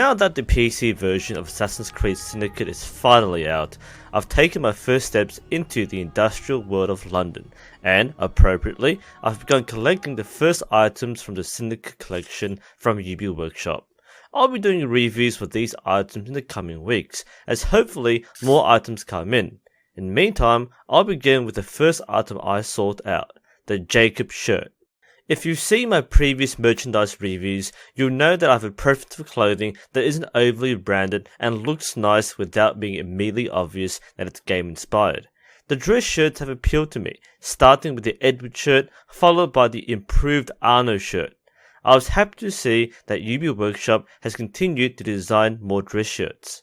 Now that the PC version of Assassin's Creed Syndicate is finally out, I've taken my first steps into the industrial world of London, and, appropriately, I've begun collecting the first items from the Syndicate collection from Ubiworkshop. I'll be doing reviews for these items in the coming weeks, as hopefully more items come in. In the meantime, I'll begin with the first item I sought out, the Jacob shirt. If you've seen my previous merchandise reviews, you'll know that I have a preference for clothing that isn't overly branded and looks nice without being immediately obvious that it's game inspired. The dress shirts have appealed to me, starting with the Edward shirt, followed by the improved Arno shirt. I was happy to see that Ubiworkshop has continued to design more dress shirts.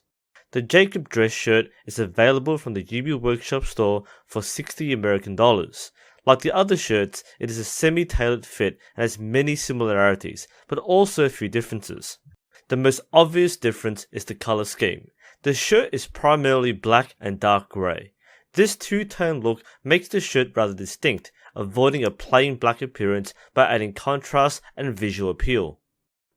The Jacob dress shirt is available from the Ubiworkshop store for $60 American. Like the other shirts, it is a semi-tailored fit and has many similarities, but also a few differences. The most obvious difference is the color scheme. The shirt is primarily black and dark grey. This two-tone look makes the shirt rather distinct, avoiding a plain black appearance by adding contrast and visual appeal.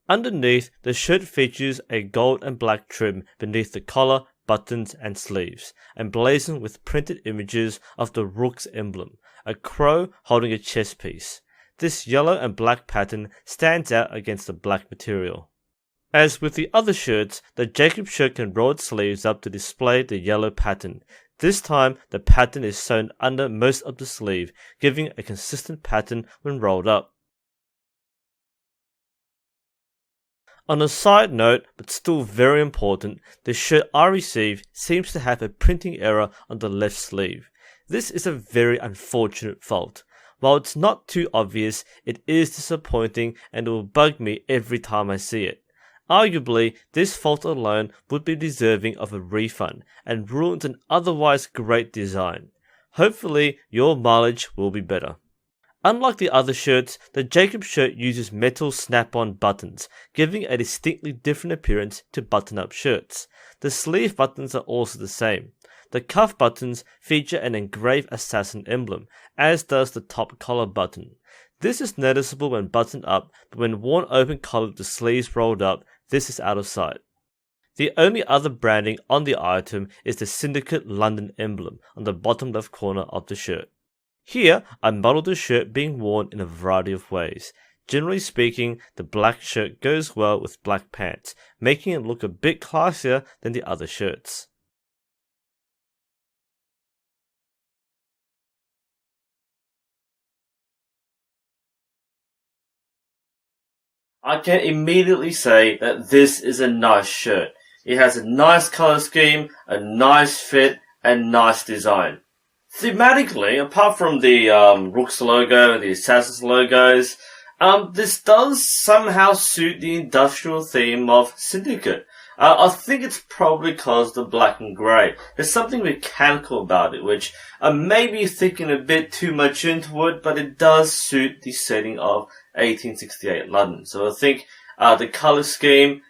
Underneath, the shirt features a gold and black trim beneath the collar, buttons and sleeves, emblazoned with printed images of the Rook's emblem, a crow holding a chess piece. This yellow and black pattern stands out against the black material. As with the other shirts, the Jacob shirt can roll its sleeves up to display the yellow pattern. This time, the pattern is sewn under most of the sleeve, giving a consistent pattern when rolled up. On a side note, but still very important, the shirt I received seems to have a printing error on the left sleeve. This is a very unfortunate fault. While it's not too obvious, it is disappointing and it will bug me every time I see it. Arguably, this fault alone would be deserving of a refund and ruins an otherwise great design. Hopefully, your mileage will be better. Unlike the other shirts, the Jacob shirt uses metal snap-on buttons, giving a distinctly different appearance to button-up shirts. The sleeve buttons are also the same. The cuff buttons feature an engraved assassin emblem, as does the top collar button. This is noticeable when buttoned up, but when worn open-collared with the sleeves rolled up, this is out of sight. The only other branding on the item is the Syndicate London emblem on the bottom left corner of the shirt. Here, I modeled the shirt being worn in a variety of ways. Generally speaking, the black shirt goes well with black pants, making it look a bit classier than the other shirts. I can immediately say that this is a nice shirt. It has a nice color scheme, a nice fit, and nice design. Thematically, apart from the Rook's logo and the Assassin's logos, this does somehow suit the industrial theme of Syndicate. I think it's probably because of the black and grey. There's something mechanical about it, which I may be thinking a bit too much into it, but it does suit the setting of 1868 London. So I think the colour scheme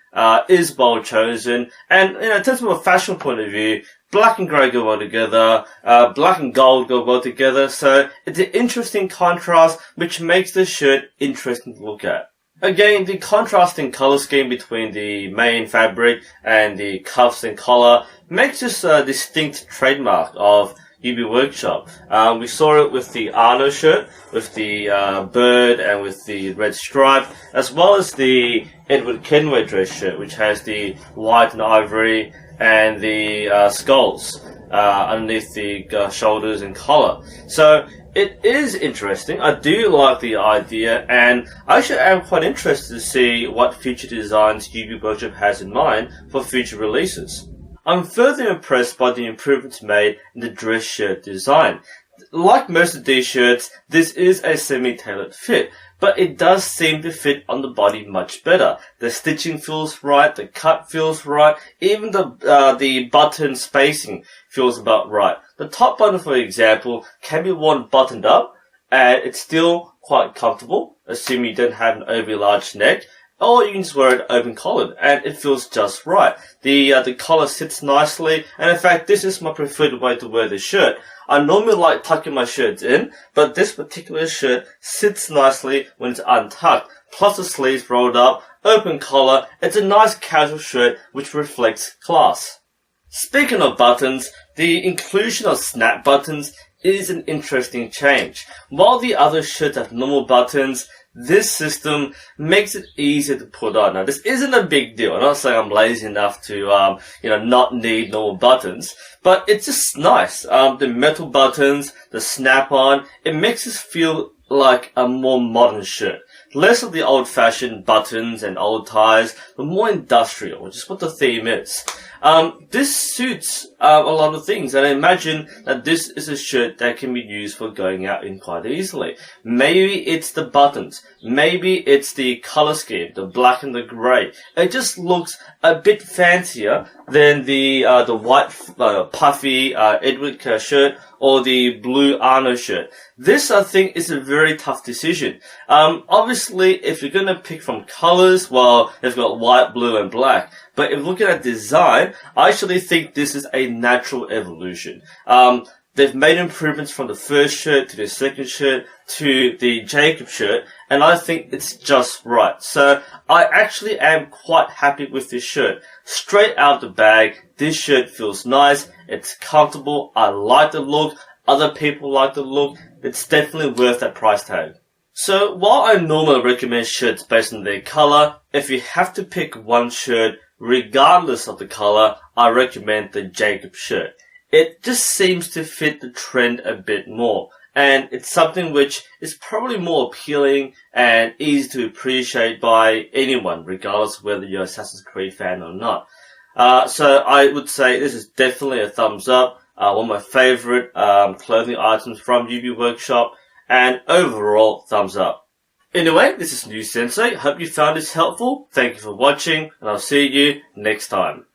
is well chosen, and in terms of a fashion point of view, black and grey go well together, black and gold go well together, so it's an interesting contrast which makes the shirt interesting to look at. Again, the contrasting colour scheme between the main fabric and the cuffs and collar makes this a distinct trademark of Ubiworkshop. We saw it with the Arno shirt, with the bird and with the red stripe, as well as the Edward Kenway dress shirt, which has the white and ivory and the skulls underneath the shoulders and collar. So it is interesting. I do like the idea, and I actually am quite interested to see what future designs Ubiworkshop has in mind for future releases. I'm further impressed by the improvements made in the dress shirt design. Like most of these shirts, this is a semi-tailored fit, but it does seem to fit on the body much better. The stitching feels right, the cut feels right, even the button spacing feels about right. The top button, for example, can be worn buttoned up, and it's still quite comfortable, assuming you don't have an overly large neck. Or you can just wear it open collared, and it feels just right. The collar sits nicely, and in fact, this is my preferred way to wear this shirt. I normally like tucking my shirts in, but this particular shirt sits nicely when it's untucked, plus the sleeves rolled up, open collar. It's a nice casual shirt which reflects class. Speaking of buttons, the inclusion of snap buttons is an interesting change. While the other shirts have normal buttons, this system makes it easier to put on. Now, this isn't a big deal. I'm not saying I'm lazy enough to, not need normal buttons, but it's just nice. The metal buttons, the snap-on, it makes us feel like a more modern shirt. Less of the old-fashioned buttons and old ties, but more industrial, which is what the theme is. This suits a lot of things, and I imagine that this is a shirt that can be used for going out in quite easily. Maybe it's the buttons, maybe it's the color scheme, the black and the grey. It just looks a bit fancier than the white puffy Edward shirt or the blue Arno shirt. This, I think, is a very tough decision. Obviously, if you're gonna pick from colors, well, you've got white, blue, and black. But if looking at design, I actually think this is a natural evolution. They've made improvements from the first shirt to the second shirt to the Jacob shirt, and I think it's just right. So I actually am quite happy with this shirt. Straight out of the bag, this shirt feels nice, it's comfortable, I like the look, other people like the look, it's definitely worth that price tag. So while I normally recommend shirts based on their color, if you have to pick one shirt, regardless of the color, I recommend the Jacob shirt. It just seems to fit the trend a bit more, and it's something which is probably more appealing and easy to appreciate by anyone, regardless of whether you're an Assassin's Creed fan or not. So I would say this is definitely a thumbs up, one of my favorite clothing items from Ubiworkshop, and overall thumbs up. Anyway, this is NUSensei. Hope you found this helpful. Thank you for watching, and I'll see you next time.